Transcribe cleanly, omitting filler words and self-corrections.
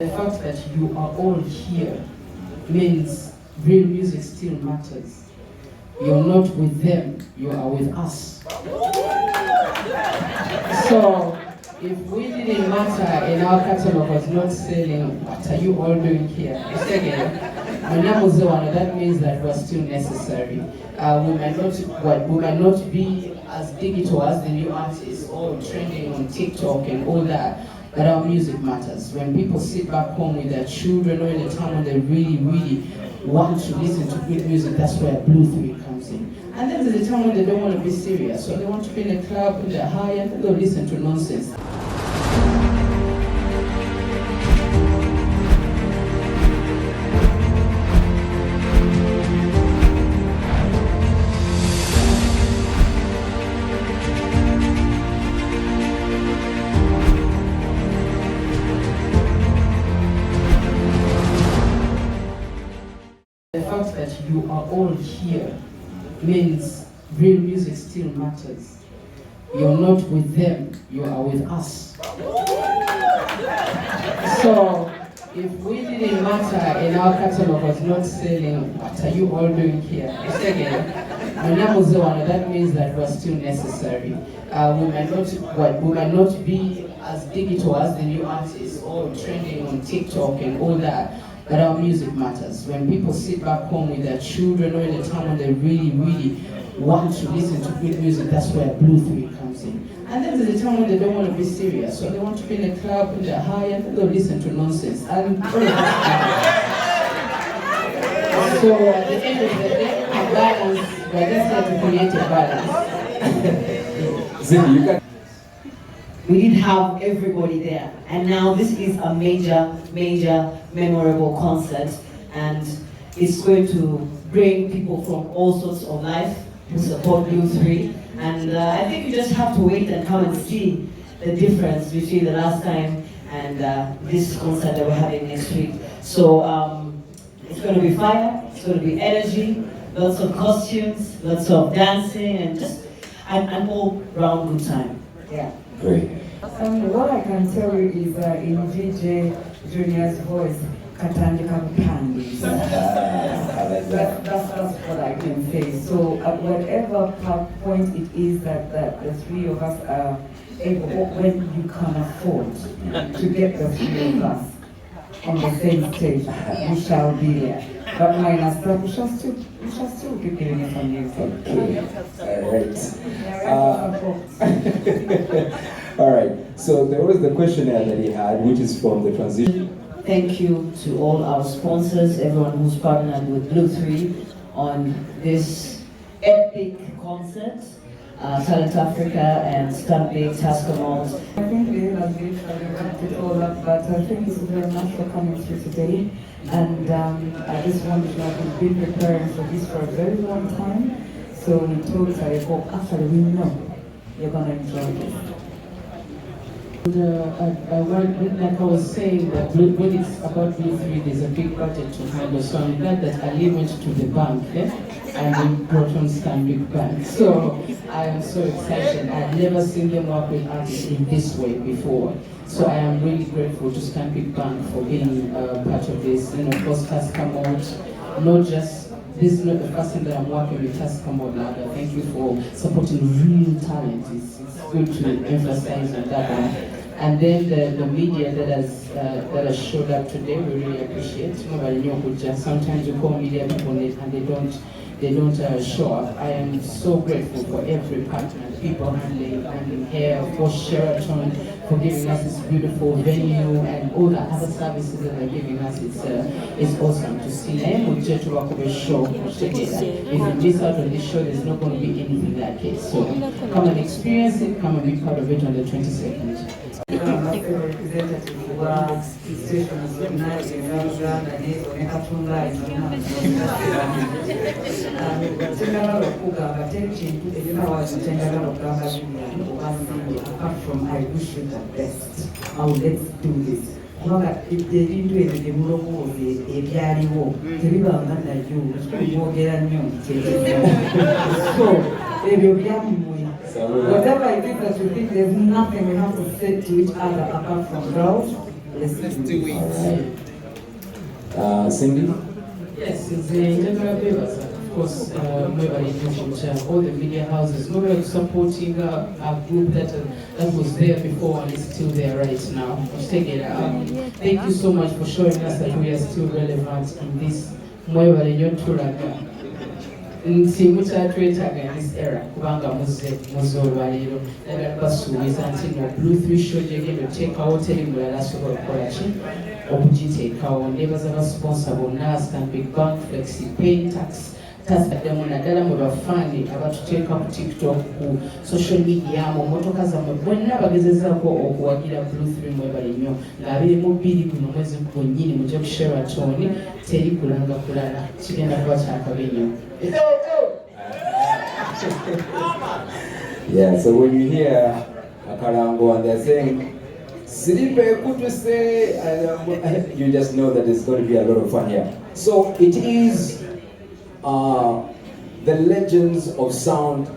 The fact that you are all here means real music still matters. You're not with them, you are with us. So, if we didn't matter and our catalog was not selling, what are you all doing here? That means that we're still necessary. We might not be as digital as the new artists or trending on TikTok and all that, but our music matters. When people sit back home with their children or in a time when they really want to listen to good music, that's where Blue 3 comes in. And then there's a time when they don't want to be serious, so they want to be in a club, in the high, and they'll listen to nonsense. The fact that you are all here means real music still matters. You're not with them, you are with us. So, if we didn't matter and our catalog was not selling, what are you all doing here? That means that we're still necessary. We might not be as digital as the new artists or trending on TikTok and all that, but our music matters. When people sit back home with their children or in a time when they really want to listen to good music, that's where Blue 3 comes in. And then there's a time when they don't want to be serious, so they want to be in a club, in the high, and they'll listen to nonsense. And so at the end of the day, a balance, we're just here to create a balance. Ezili, you can. We didn't have everybody there, and now this is a major memorable concert, and it's going to bring people from all sorts of life to support Blue 3, and I think you just have to wait and come and see the difference between the last time and this concert that we're having next week. So it's going to be fire, it's going to be energy, lots of costumes, lots of dancing, and just an all-round good time. Yeah. Great. What I can tell you is in DJ Junior's voice, Katandika Pandi. That's what I can say. So at whatever point it is that the three of us are able, when you can afford to get the three of us on the same stage, we shall be there. But minus that, we shall still be giving it some music. All right. All right. So there was the questionnaire that he had, which is from the transition. Thank you to all our sponsors, everyone who's partnered with Blue 3 on this epic concert, Talent Africa and Stanbic Tascamont. I think they have wrapped it all up, but thank you so very much for coming through today. And I just wanted to have been preparing for this for a very long time. So we told Tareko, actually we know you're going to enjoy this. Like I was saying, that when it's about Blue 3, there's a big budget to handle. So I'm glad that Ali went to the bank and we brought on Stanbic Bank. So I am so excited. I've never seen them work with artists in this way before. So I am really grateful to Stanbic Bank for being part of this. And of course, Tascamont, not just. This is not the first time that I'm working with Tascamont now, but thank you for supporting real talent. It's good to emphasize on that one. And then the media that has showed up today, we really appreciate. Sometimes you call media people and they don't show up. I am so grateful for every partner, people handling here, of course Sheraton for giving us this beautiful venue and all the other services that they're giving us. It's awesome to see. I am with to work with a show together. If you miss out on this show, there's not going to be anything like it. So come and experience it, come and be part of it on the 22nd. Representative wa station zonna ez'Uganda n'ekatunga tengala okugamba teri kintu ekinawazi tengala okugamba obasinga apart from I wish you the best. Let's do this. Kubanga ebintu ebyo bye mulowooza ebyaliwo tebibanga nabyo mwogera nnyo so ebyo byammwe. Whatever it is that you think, there's nothing we have to say to each other apart from love, Let's do it. All right. Cindy? Yes, it's a general papers. Of course, all the media houses, nobody supporting a group that was there before and is still there right now. Thank you so much for showing us that we are still relevant in this Mwebale Nyotulaga. Nsingu kyatwetaaga in this era kubanga muze olwaleero naddala basuubiza nti no Blue 3 show gyegenda oteekawo teri mulala asobola okukola ki okugiteekawo. Ndeebaza basponsa bonna Stanbic Bank, Flexi Pay, tasaddemu naddala mu bafaani abatuteeka ku TikTok, ku social media, mu mmotoka zammwe bonna bagezezaako okuwagira Blue 3 mwebale nnyo nga 22 guno mwezi gwennyini mujja ku Sheraton teri kulanga kulala kigenda kuba kyakabi nnyo. Yeah, so when you hear Akarango and they're saying, Siripe Kutuse, you just know that it's going to be a lot of fun here. So it is the Legends of Sound